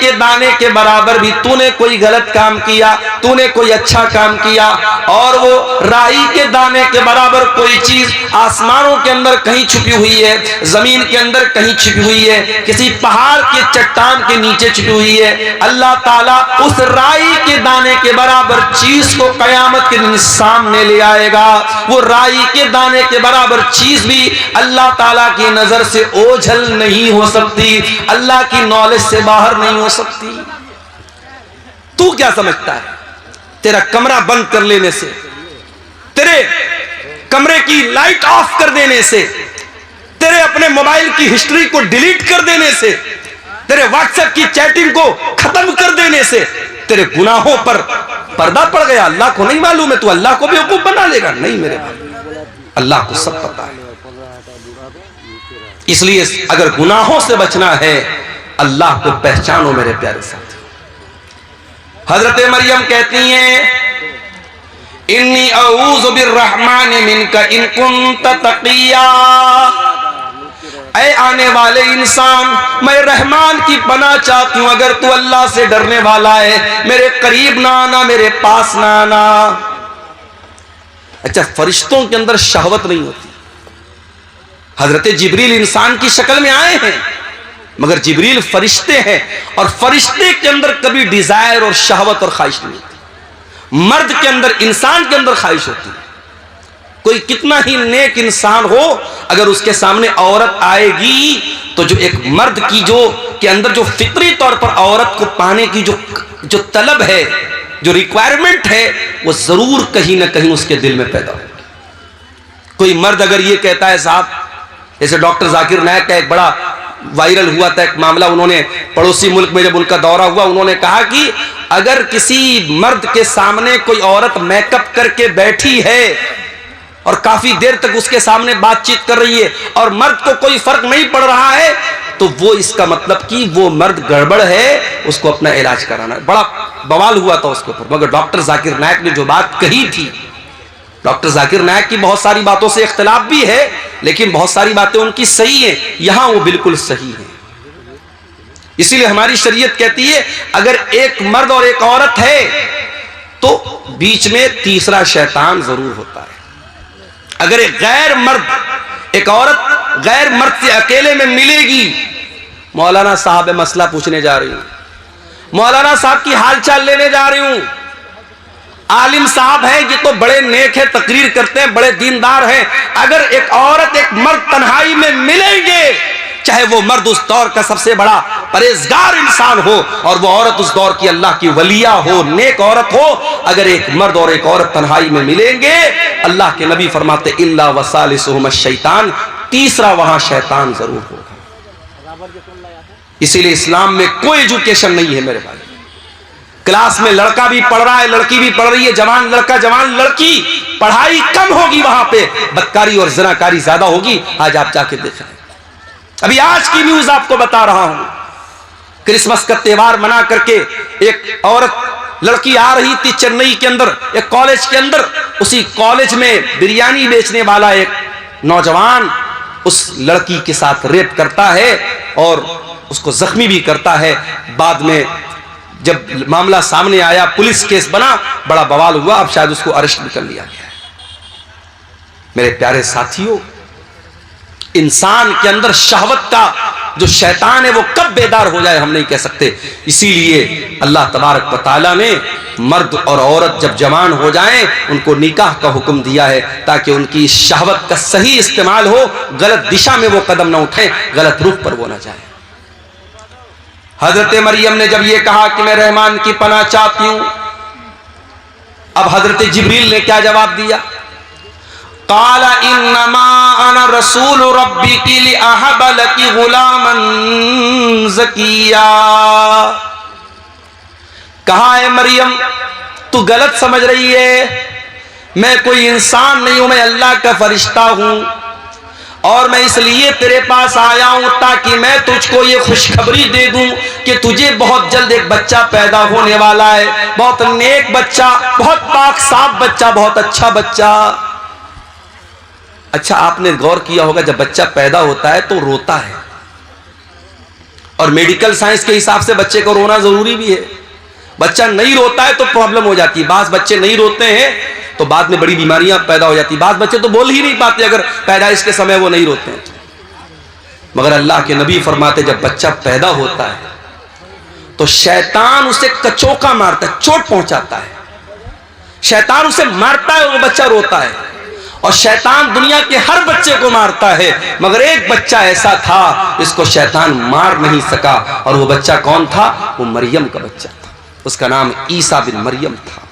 के दाने के बराबर भी तूने कोई गलत काम किया, तूने कोई अच्छा काम किया, और वो राई के दाने के बराबर कोई चीज आसमानों के अंदर कहीं छुपी हुई है, जमीन के अंदर कहीं छिपी हुई है, किसी पहाड़ के चट्टान के नीचे छिपी हुई है, अल्लाह ताला उस राई के दाने के बराबर चीज को कयामत के दिन सामने ले आएगा। वो राई के दाने के बराबर चीज भी अल्लाह ताला की नजर से ओझल नहीं हो सकती, अल्लाह की नॉलेज से बाहर नहीं हो सकती। तू क्या समझता है तेरा कमरा बंद कर लेने से, तेरे कमरे की लाइट ऑफ कर देने से, तेरे अपने मोबाइल की हिस्ट्री को डिलीट कर देने से, तेरे व्हाट्सएप की चैटिंग को खत्म कर देने से तेरे गुनाहों पर पर्दा पड़ गया? अल्लाह को नहीं मालूम है? तू अल्लाह को बेवकूफ बना लेगा? नहीं मेरे भाई, अल्लाह को सब पता है। इसलिए अगर गुनाहों से बचना है, अल्लाह को पहचानो मेरे प्यारे साथी। हजरत मरियम कहती हैं, इन्नी अऊज़ु बिर्रहमानि मिनका इन कुन्त तक़िया। ऐ आने वाले इंसान, मैं रहमान की पनाह चाहती हूं, अगर तू अल्लाह से डरने वाला है, मेरे करीब ना आना, मेरे पास ना आना। अच्छा, फरिश्तों के अंदर शहवत नहीं होती। हजरत जिब्रील इंसान की शक्ल में आए हैं, मगर जिब्रील फरिश्ते हैं, और फरिश्ते के अंदर कभी डिजायर और शहवत और ख्वाहिश नहीं होती। मर्द के अंदर, इंसान के अंदर ख्वाहिश होती है। कोई कितना ही नेक इंसान हो, अगर उसके सामने औरत आएगी तो जो एक मर्द की जो के अंदर जो फितरी तौर पर औरत को पाने की जो तलब है, जो रिक्वायरमेंट है, वो जरूर कहीं ना कहीं उसके दिल में पैदा होगी। कोई मर्द अगर ये कहता है, साहब जैसे डॉक्टर जाकिर नायक का एक बड़ा वायरल हुआ था एक मामला, उन्होंने पड़ोसी मुल्क में जब उनका दौरा हुआ, उन्होंने कहा कि अगर किसी मर्द के सामने कोई औरत मेकअप करके बैठी है और काफी देर तक उसके सामने बातचीत कर रही है और मर्द को कोई फर्क नहीं पड़ रहा है, तो वो इसका मतलब कि वो मर्द गड़बड़ है, उसको अपना इलाज कराना। बड़ा बवाल हुआ था उसके ऊपर। मगर डॉक्टर जाकिर नायक ने जो बात कही थी, डॉक्टर जाकिर नायक की बहुत सारी बातों से इख्तिलाफ भी है, लेकिन बहुत सारी बातें उनकी सही हैं, यहां वो बिल्कुल सही है। इसीलिए हमारी शरीयत कहती है, अगर एक मर्द और एक औरत है तो बीच में तीसरा शैतान जरूर होता है। अगर एक गैर मर्द, एक औरत गैर मर्द से अकेले में मिलेगी, मौलाना साहब मसला पूछने जा रही हूं, मौलाना साहब की हालचाल लेने जा रही हूं, आलिम साहब हैं, ये तो बड़े नेक है, तकरीर करते हैं, बड़े दीनदार हैं, अगर एक औरत एक मर्द तन्हाई में मिलेंगे, चाहे वो मर्द उस दौर का सबसे बड़ा परहेजगार इंसान हो और वो औरत उस दौर की अल्लाह की वलिया हो, नेक औरत हो, अगर एक मर्द और एक औरत तन्हाई में मिलेंगे, अल्लाह के नबी फरमाते इल्ला वसालिसुहुम शैतान, तीसरा वहां शैतान जरूर होगा। इसीलिए इस्लाम में कोई एजुकेशन नहीं है मेरे भाई। क्लास में लड़का भी पढ़ रहा है, लड़की भी पढ़ रही है, जवान लड़का जवान लड़की, पढ़ाई कम होगी, वहां पे बदकारी और ज़नाकारी ज्यादा होगी। आज आप जाके देखें, अभी आज की न्यूज आपको बता रहा हूं, क्रिसमस का त्योहार मना करके एक औरत लड़की आ रही थी चेन्नई के अंदर, एक कॉलेज के अंदर, उसी कॉलेज में बिरयानी बेचने वाला एक नौजवान उस लड़की के साथ रेप करता है और उसको जख्मी भी करता है। बाद में जब मामला सामने आया, पुलिस केस बना, बड़ा बवाल हुआ, अब शायद उसको अरेस्ट भी कर लिया गया है। मेरे प्यारे साथियों, इंसान के अंदर शहवत का जो शैतान है वो कब बेदार हो जाए हम नहीं कह सकते। इसीलिए अल्लाह तबारक व तआला ने मर्द और औरत जब जवान हो जाएं, उनको निकाह का हुक्म दिया है ताकि उनकी शहवत का सही इस्तेमाल हो, गलत दिशा में वो कदम ना उठाएं, गलत रुख पर वो ना जाए। हजरत मरियम ने जब ये कहा कि मैं रहमान की पनाह चाहती हूं, अब हजरत जिब्रील ने क्या जवाब दिया? काला इन्नमा अना रसूल रब्बिकी लिअहब लकी गुलामन ज़किया। कहा है मरियम, तू गलत समझ रही है, मैं कोई इंसान नहीं हूं, मैं अल्लाह का फरिश्ता हूं और मैं इसलिए तेरे पास आया हूं ताकि मैं तुझको ये खुशखबरी दे दूं कि तुझे बहुत जल्द एक बच्चा पैदा होने वाला है, बहुत नेक बच्चा, बहुत पाक साफ बच्चा, बहुत अच्छा बच्चा। अच्छा, आपने गौर किया होगा जब बच्चा पैदा होता है तो रोता है और मेडिकल साइंस के हिसाब से बच्चे को रोना जरूरी भी है। बच्चा नहीं रोता है तो प्रॉब्लम हो जाती है। बास बच्चे नहीं रोते हैं तो बाद में बड़ी बीमारियां पैदा हो जाती। बास बच्चे तो बोल ही नहीं पाते अगर पैदाइश के समय वो नहीं रोते हैं। मगर अल्लाह के नबी फरमाते जब बच्चा पैदा होता है तो शैतान उसे कचोका मारता है, चोट पहुंचाता है। शैतान उसे मारता है और वो बच्चा रोता है। और शैतान दुनिया के हर बच्चे को मारता है, मगर एक बच्चा ऐसा था इसको शैतान मार नहीं सका। और वो बच्चा कौन था? वो मरियम का बच्चा था। उसका नाम ईसा बिन मरियम था।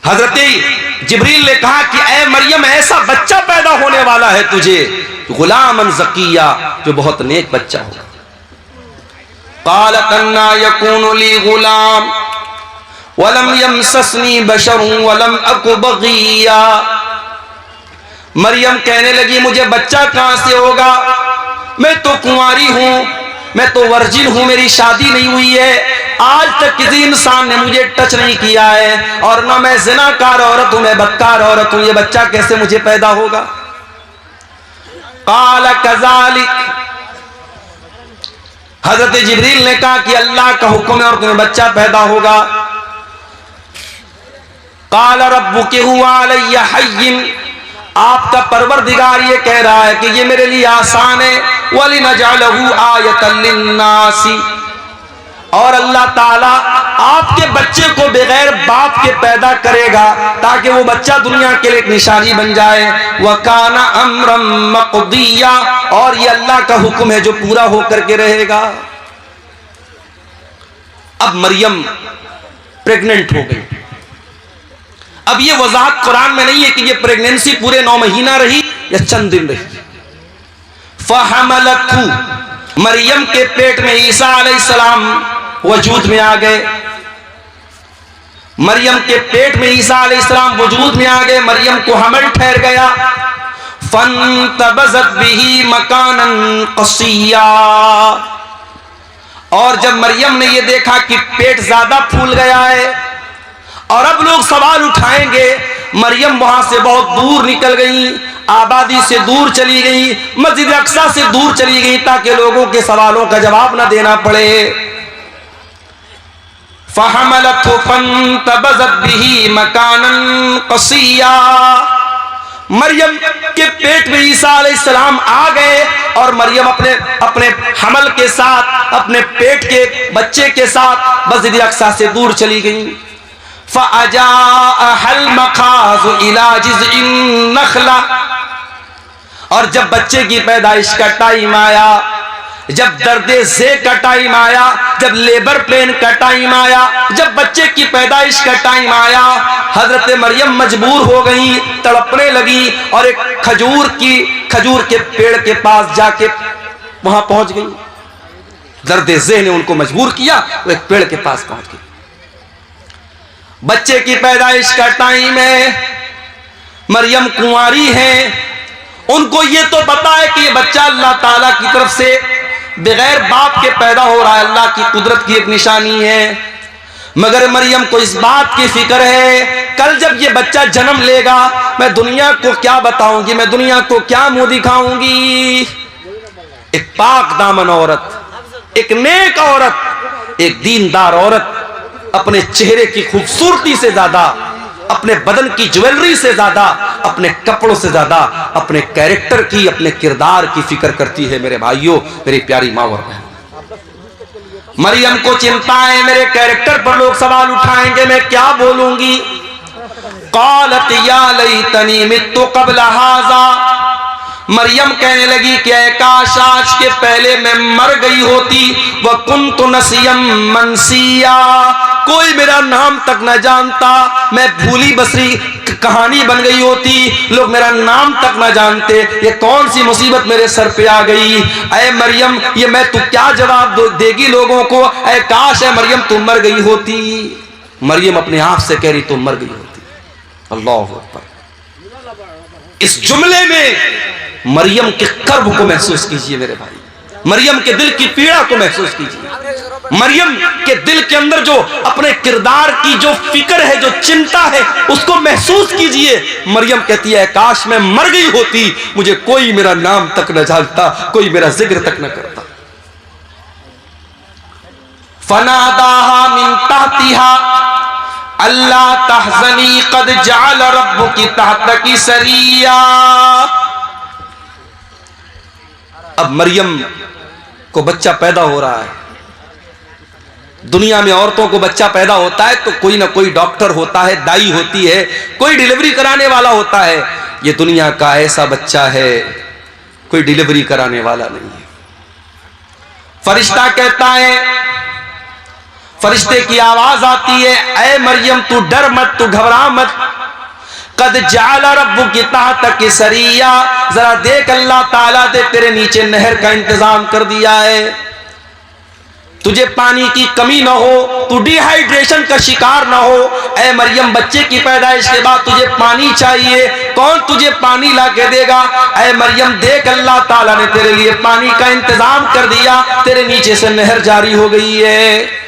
हजरत जिब्रील ने कहा कि ऐ मरियम, ऐसा बच्चा पैदा होने वाला है तुझे, गुलामन ज़किया, जो बहुत नेक बच्चा होगा। क़ालत अन्ना यकूनु ली गुलाम वलम यमससनी बशरुन वलम अकु बग़िया। मरियम कहने लगी मुझे बच्चा कहां से होगा, मैं तो कुंवारी हूं, मैं तो वर्जिन हूं, मेरी शादी नहीं हुई है, आज तक किसी इंसान ने मुझे टच नहीं किया है, और ना मैं ज़िनाकार औरत हूं, मैं बदकार औरत हूं, ये बच्चा कैसे मुझे पैदा होगा। क़ाल कज़ालिक, हजरत जिब्रील ने कहा कि अल्लाह का हुक्म है और तुम्हें बच्चा पैदा होगा। क़ाल रब्बुकी हुवा अलैया हय्यिन, आपका परवरदिगार ये कह रहा है कि ये मेरे लिए आसान है। वलिनजअलहु आयतन लिन्नासी, और अल्लाह ताला आपके बच्चे को बगैर बाप के पैदा करेगा ताकि वो बच्चा दुनिया के लिए एक निशानी बन जाए। वकाना अम्रम मक़दिया, और ये अल्लाह का हुक्म है जो पूरा होकर के रहेगा। अब मरियम प्रेग्नेंट हो गई। अब ये वजाहत कुरान में नहीं है कि ये प्रेगनेंसी पूरे 9 महीना रही या चंद दिन रही। फहमलतहु, मरियम के पेट में ईसा अलैहिस्सलाम वजूद में आ गए। मरियम के पेट में ईसा अलैहिस्सलाम वजूद में आ गए। मरियम को हमल ठहर गया। फंतबज़त बिही मकानन क़सिया, और जब मरियम ने यह देखा कि पेट ज्यादा फूल गया है और अब लोग सवाल उठाएंगे, मरियम वहां से बहुत दूर निकल गई, आबादी से दूर चली गई, मस्जिद अक्सा से दूर चली गई ताकि लोगों के सवालों का जवाब न देना पड़े। फहमलतहु फंतबज़त बिही मकानन क़सिया, मरियम के पेट में ईसा अलैहिस्सलाम आ गए और मरियम अपने हमल के साथ, अपने पेट के बच्चे के साथ मस्जिद अक्सा से दूर चली गई। फ़अजाअहल मखाज़ु इला जिज़इन नख़ला, और जब बच्चे की पैदाइश का टाइम आया, जब दर्दे ज़े का टाइम आया, जब लेबर पेन का टाइम आया, जब बच्चे की पैदाइश का टाइम आया, हजरत मरियम मजबूर हो गई, तड़पने लगी और एक खजूर के पेड़ के पास जाके वहां पहुंच गई। दर्दे ज़े ने उनको मजबूर किया, वो एक पेड़ के पास पहुंच गई। बच्चे की पैदाइश का टाइम है, मरियम कुंवारी है, उनको ये तो पता है कि ये बच्चा अल्लाह ताला की तरफ से बगैर बाप के पैदा हो रहा है, अल्लाह की कुदरत की एक निशानी है। मगर मरियम को इस बात की फिक्र है, कल जब ये बच्चा जन्म लेगा मैं दुनिया को क्या बताऊंगी, मैं दुनिया को क्या मुंह दिखाऊंगी। एक पाक दामन औरत, एक नेक औरत, एक दीनदार औरत अपने चेहरे की खूबसूरती से ज्यादा, अपने बदन की ज्वेलरी से ज्यादा, अपने कपड़ों से ज्यादा अपने कैरेक्टर की, अपने किरदार की फिक्र करती है। मेरे भाइयों, मेरी प्यारी माँ और बहन, मरियम को चिंता है मेरे कैरेक्टर पर लोग सवाल उठाएंगे, मैं क्या बोलूंगी। क़ालत या लैतनी मित्तु क़ब्ल हाज़ा, मरियम कहने लगी कि काश आज के पहले मैं मर गई होती। व कुन्तु नसियम मनसिया, कोई मेरा नाम तक न जानता, मैं भूली बसरी कहानी बन गई होती, लोग मेरा नाम तक न जानते। ये कौन सी मुसीबत मेरे सर पे आ गई। ऐ मरियम, ये मैं तू क्या जवाब देगी लोगों को। ऐ काश है मरियम तुम मर गई होती। मरियम अपने आप से कह रही तुम मर गई होती। अल्लाह अकबर। इस जुमले में मरियम के कर्ब को महसूस कीजिए मेरे भाई, मरियम के दिल की पीड़ा को महसूस कीजिए। मरियम के दिल के अंदर जो अपने किरदार की जो फिक्र है, जो चिंता है, उसको महसूस कीजिए। मरियम कहती है काश मैं मर गई होती, मुझे कोई मेरा नाम तक न जानता, कोई मेरा जिक्र तक न करता। फनादाहा मिन तहतिहा अल्लाह तहज़नी क़द जअल रब्बुकी तहतकी सरिया। अब मरियम को बच्चा पैदा हो रहा है। दुनिया में औरतों को बच्चा पैदा होता है तो कोई ना कोई डॉक्टर होता है, दाई होती है, कोई डिलीवरी कराने वाला होता है। ये दुनिया का ऐसा बच्चा है, कोई डिलीवरी कराने वाला नहीं है। फरिश्ता कहता है, फरिश्ते की आवाज आती है, ऐ मरियम तू डर मत, तू घबरा मत। कद जाल रब्बुकी तहतकी सरिया, जरा देख अल्लाह ताला ने तेरे नीचे नहर का इंतजाम कर दिया है, तुझे पानी की कमी ना हो, तू डिहाइड्रेशन का शिकार ना हो। ऐ मरियम बच्चे की पैदाइश के बाद तुझे पानी चाहिए, कौन तुझे पानी ला के देगा? ऐ मरियम देख अल्लाह ताला ने तेरे लिए पानी का इंतजाम कर दिया, तेरे नीचे से नहर जारी हो गई है।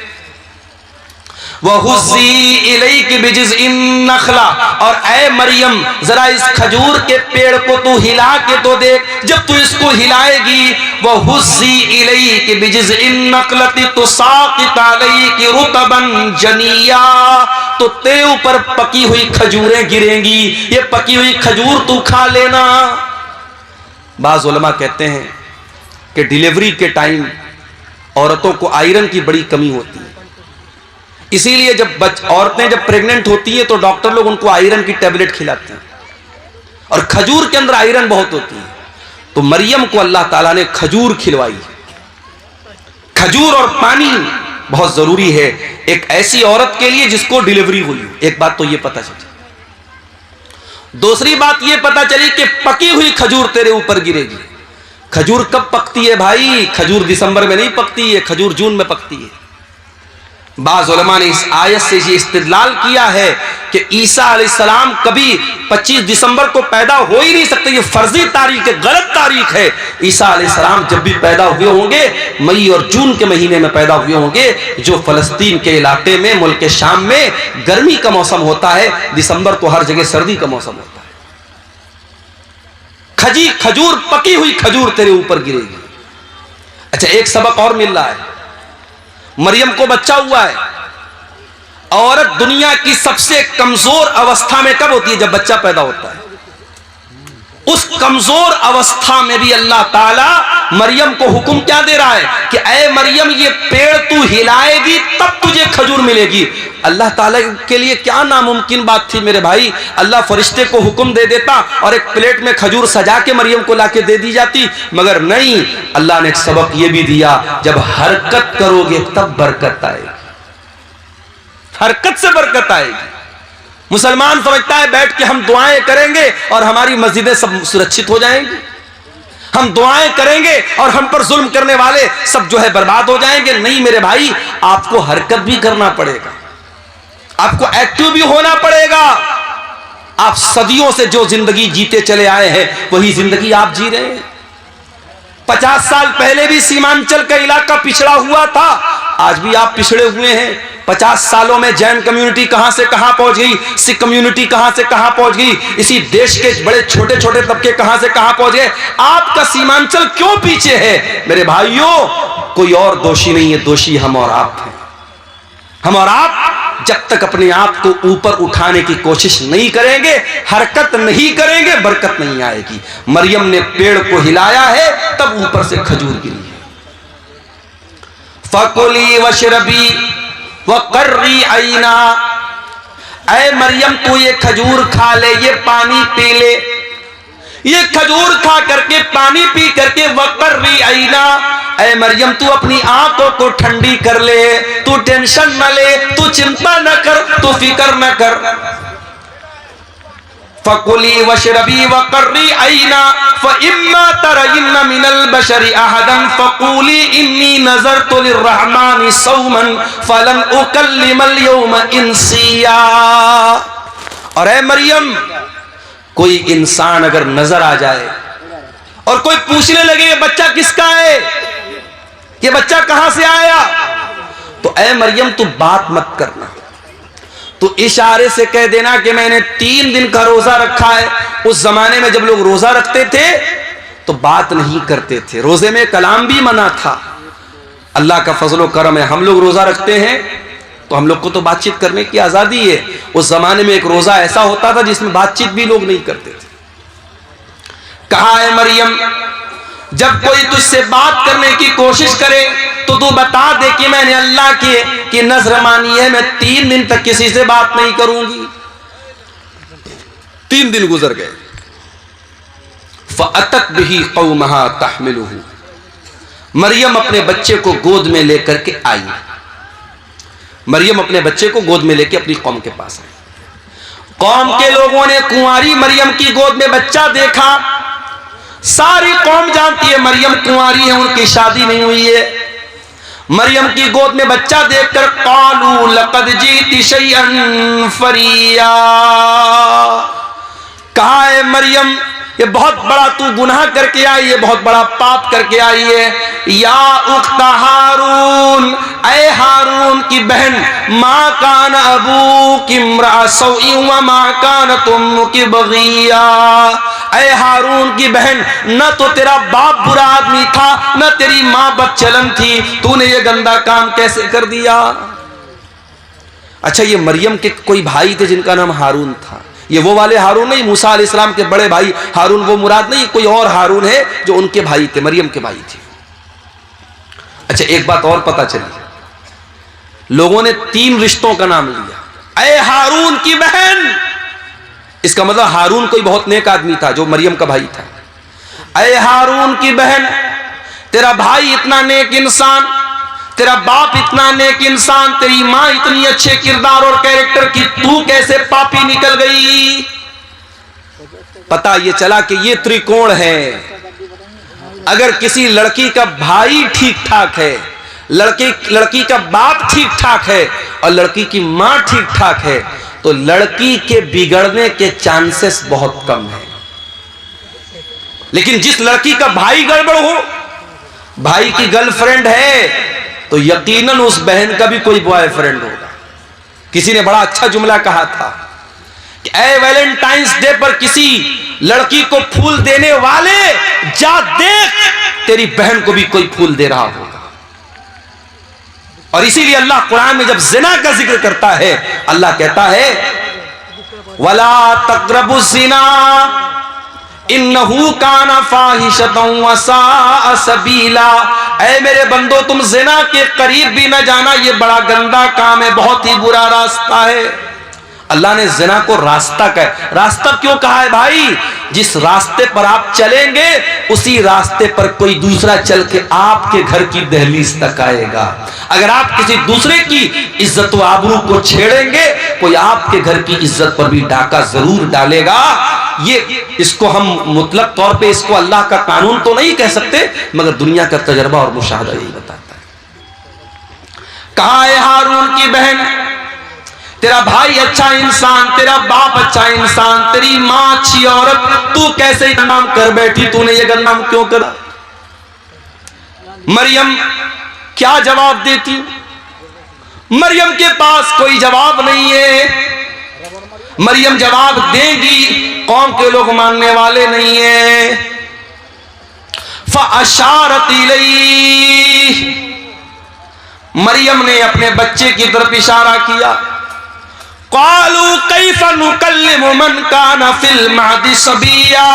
वहुज़्ज़ी इलैकी बिजिज़इन नख़ला, और ऐ मरियम जरा इस खजूर के पेड़ को तू हिला के तो देख, जब तू इसको हिलाएगी, वहुज़्ज़ी इलैकी बिजिज़इन नख़लति तुसाक़ित अलैकी रुतबन जनिया, तो तेरे ऊपर पकी हुई खजूरें गिरेंगी, ये पकी हुई खजूर तू खा लेना। बाज़ उलमा कहते हैं कि डिलीवरी के टाइम औरतों को आयरन की बड़ी कमी होती है, इसीलिए जब औरतें जब प्रेग्नेंट होती हैं तो डॉक्टर लोग उनको आयरन की टेबलेट खिलाते हैं, और खजूर के अंदर आयरन बहुत होती है। तो मरियम को अल्लाह ताला ने खजूर खिलवाई। खजूर और पानी बहुत जरूरी है एक ऐसी औरत के लिए जिसको डिलीवरी हुई हो। एक बात तो ये पता चली। दूसरी बात ये पता चली कि पकी हुई खजूर तेरे ऊपर गिरेगी। खजूर कब पकती है भाई? खजूर दिसंबर में नहीं पकती है, खजूर जून में पकती है। बाज़ उलमा ने इस आयत से ये इस्तिदलाल किया है कि ईसा अलैहिस्सलाम कभी 25 दिसंबर को पैदा हो ही नहीं सकते, ये फर्जी तारीख है, गलत तारीख है। ईसा अलैहिस्सलाम जब भी पैदा हुए होंगे मई और जून के महीने में पैदा हुए होंगे, जो फलस्तीन के इलाके में मुल्क शाम में गर्मी का मौसम होता है, दिसंबर को हर जगह सर्दी का मौसम होता है। खजूर पकी हुई खजूर तेरे ऊपर गिरेगी। अच्छा, एक सबक और मिल रहा है। मरियम को बच्चा हुआ है। औरत दुनिया की सबसे कमजोर अवस्था में कब होती है? जब बच्चा पैदा होता है। उस कमजोर अवस्था में भी अल्लाह ताला मरियम को हुक्म क्या दे रहा है कि ऐ मरियम ये पेड़ तू हिलाएगी तब तुझे खजूर मिलेगी। अल्लाह ताला के लिए क्या नामुमकिन बात थी मेरे भाई। अल्लाह फरिश्ते को हुक्म दे देता और एक प्लेट में खजूर सजा के मरियम को लाके दे दी जाती, मगर नहीं, अल्लाह ने एक सबक ये भी दिया, जब हरकत करोगे तब बरकत आएगी। हरकत से बरकत आएगी। मुसलमान समझता है बैठ के हम दुआएं करेंगे और हमारी मस्जिदें सब सुरक्षित हो जाएंगी, हम दुआएं करेंगे और हम पर जुल्म करने वाले सब जो है बर्बाद हो जाएंगे। नहीं मेरे भाई, आपको हरकत भी करना पड़ेगा, आपको एक्टिव भी होना पड़ेगा। आप सदियों से जो जिंदगी जीते चले आए हैं वही जिंदगी आप जी रहे हैं। 50 साल पहले भी सीमांचल का इलाका पिछड़ा हुआ था, आज भी आप पिछड़े हुए हैं। 50 सालों में जैन कम्युनिटी कहां से कहां पहुंच गई, सिख कम्युनिटी कहां से कहां पहुंच गई, इसी देश के बड़े छोटे छोटे तबके कहां से कहां पहुंच गए। आपका सीमांचल क्यों पीछे है? मेरे भाइयों, कोई और दोषी नहीं है, दोषी हम और आप हैं। हम और आप जब तक अपने आप को ऊपर उठाने की कोशिश नहीं करेंगे, हरकत नहीं करेंगे, बरकत नहीं आएगी। मरियम ने पेड़ को हिलाया है तब ऊपर से खजूर गिरी है। फकुली वशरबी वकर्री आईना, ऐ मरियम तू ये खजूर खा ले, ये पानी पी ले, ये खजूर खा करके पानी पी करके वकर्री आईना, ऐ मरियम तू अपनी आंखों को ठंडी कर ले, तू टेंशन न ले, तू चिंता न कर, तू फिक्र न कर। फकुली वशरबी वकर्री आईना फइम्मा तरयिन्ना मिनल बशरि अहदन फकुली इन्नी नज़रतु लिर्रहमानि सौमन फलन उकल्लिमल यौमा इंसिया। और ऐ मरियम, कोई इंसान अगर नजर आ जाए और कोई पूछने लगे ये बच्चा किसका है, ये बच्चा कहां से आया, तो ऐ मरियम तू बात मत करना, तो इशारे से कह देना कि मैंने 3 दिन का रोजा रखा है। उस जमाने में जब लोग रोजा रखते थे तो बात नहीं करते थे, रोजे में कलाम भी मना था। अल्लाह का फजलो करम है, हम लोग रोजा रखते हैं तो हम लोग को तो बातचीत करने की आजादी है। उस जमाने में एक रोजा ऐसा होता था जिसमें बातचीत भी लोग नहीं करते थे। कहा है मरियम, जब कोई तुझसे बात करने की कोशिश करे तो तू बता दे कि मैंने अल्लाह की नजर मानी है, मैं 3 दिन तक किसी से बात नहीं करूंगी। 3 दिन गुजर गए। फ़अतत बिही क़ौमहा तहमिलुहु, मरियम अपने बच्चे को गोद में लेकर के आई। मरियम अपने बच्चे को गोद में लेकर अपनी कौम के पास आई। कौम के लोगों ने कुंवारी मरियम की गोद में बच्चा देखा। सारी कौम जानती है मरियम कुंवारी है, उनकी शादी नहीं हुई है। मरियम की गोद में बच्चा देखकर क़ालू लक़द जीति शैअन फ़रिया, कहा है मरियम ये बहुत बड़ा तू गुनाह करके आई है, बहुत बड़ा पाप करके आई है। या उख्ता हारून, ऐ हारून की बहन, माँ कान अबूकी इम्रा सौई व माँ कान तुम्मुकी बगिया, ऐ हारून की बहन, न तो तेरा बाप बुरा आदमी था न तेरी माँ बदचलन थी, तूने ये गंदा काम कैसे कर दिया। अच्छा, ये मरियम के कोई भाई थे जिनका नाम हारून था। ये वो वाले हारून नहीं, मूसा अलैहिस्सलाम के बड़े भाई हारून वो मुराद नहीं, कोई और हारून है जो उनके भाई थे, मरियम के भाई थे। अच्छा, एक बात और पता चली, लोगों ने 3 रिश्तों का नाम लिया। ऐ हारून की बहन, इसका मतलब हारून कोई बहुत नेक आदमी था जो मरियम का भाई था। ऐ हारून की बहन, तेरा भाई इतना नेक इंसान, तेरा बाप इतना नेक इंसान, तेरी माँ इतनी अच्छे किरदार और कैरेक्टर की, तू कैसे पापी निकल गई। पता ये चला कि ये त्रिकोण है। अगर किसी लड़की का भाई ठीक ठाक है, लड़की का बाप ठीक ठाक है और लड़की की माँ ठीक ठाक है, तो लड़की के बिगड़ने के चांसेस बहुत कम है। लेकिन जिस लड़की का भाई गड़बड़ हो, भाई की गर्लफ्रेंड है, तो यकीनन उस बहन का भी कोई बॉयफ्रेंड होगा। किसी ने बड़ा अच्छा जुमला कहा था कि ऐ वैलेंटाइंस डे पर किसी लड़की को फूल देने वाले, जा देख तेरी बहन को भी कोई फूल दे रहा होगा। और इसीलिए अल्लाह कुरान में जब जिना का जिक्र करता है, अल्लाह कहता है वला तक़रबु ज़िना इन्नहु काना फ़ाहिशतन व साअ सबीला, ऐ मेरे बंदो तुम ज़िना के करीब भी न जाना, ये बड़ा गंदा काम है, बहुत ही बुरा रास्ता है। अल्लाह ने ज़िना को रास्ता कहा। रास्ता क्यों कहा है भाई? जिस रास्ते पर आप चलेंगे उसी रास्ते पर कोई दूसरा चल के आपके घर की दहलीज तक आएगा। अगर आप किसी दूसरे की इज्जत व आबरू को छेड़ेंगे, कोई आपके घर की इज्जत पर भी डाका जरूर डालेगा। ये इसको हम मुतलक तौर पे इसको अल्लाह का कानून तो नहीं कह सकते, मगर दुनिया का तजर्बा और मुशाहदा यही बताता है। कहा है हारून की बहन, तेरा भाई अच्छा इंसान, तेरा बाप अच्छा इंसान, तेरी माँ अच्छी औरत, तू कैसे ये काम कर बैठी, तूने ये गंदा काम क्यों करा। मरियम क्या जवाब देती? मरियम के पास कोई जवाब नहीं है। मरियम जवाब देगी, कौम के लोग मानने वाले नहीं है। फ़अशारत इलैहि, मरियम ने अपने बच्चे की तरफ इशारा किया। क़ालू कैफ़ नुकल्लिमु मन काना फ़िल महदी सबिया,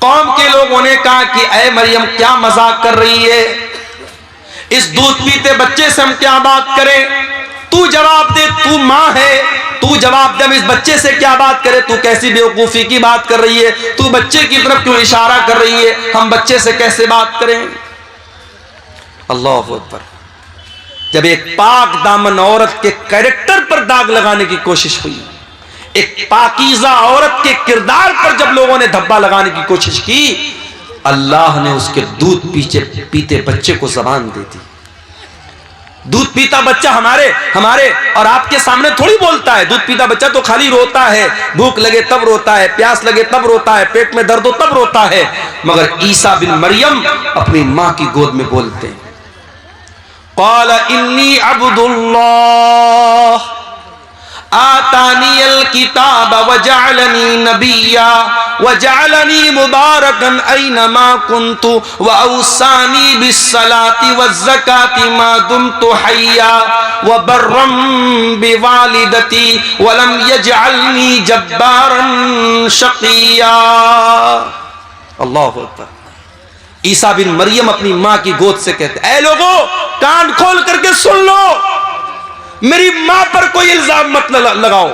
कौम के लोगों ने कहा कि ऐ मरियम क्या मजाक कर रही है, इस दूध पीते बच्चे से हम क्या बात करें, तू जवाब दे, तू माँ है, तू जवाब दे, इस बच्चे से क्या बात करे, तू कैसी बेवकूफी की बात कर रही है, तू बच्चे की तरफ क्यों इशारा कर रही है, हम बच्चे से कैसे बात करें। अल्लाहु अकबर। जब एक पाक दामन औरत के कैरेक्टर पर दाग लगाने की कोशिश हुई, एक पाकीज़ा औरत के किरदार पर जब लोगों ने धब्बा लगाने की कोशिश की, अल्लाह ने उसके दूध पीते बच्चे को जबान दे दी। दूध पीता बच्चा हमारे और आपके सामने थोड़ी बोलता है। दूध पीता बच्चा तो खाली रोता है, भूख लगे तब रोता है, प्यास लगे तब रोता है, पेट में दर्द हो तब रोता है। मगर ईसा बिन मरियम अपनी माँ की गोद में बोलते हैं, क़ाल इन्नी अब्दुल्लाह आतानी अल किताब वजअलनी नबिया वजअलनी मुबारकन ऐनमा कुन्तु व औसानी बिस्सलाति वज़्ज़काति मा दुमतु हय्या व बर्रम बिवालिदती व लम यजअलनी जब्बारन शक़िया। अल्लाहु अकबर। ईसा बिन मरियम अपनी मां की गोद से कहते, ऐ लोगों कान खोल करके सुन लो, मेरी मां पर कोई इल्जाम मत लगाओ,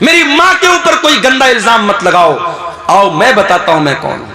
मेरी मां के ऊपर कोई गंदा इल्जाम मत लगाओ। आओ मैं बताता हूं मैं कौन हूं।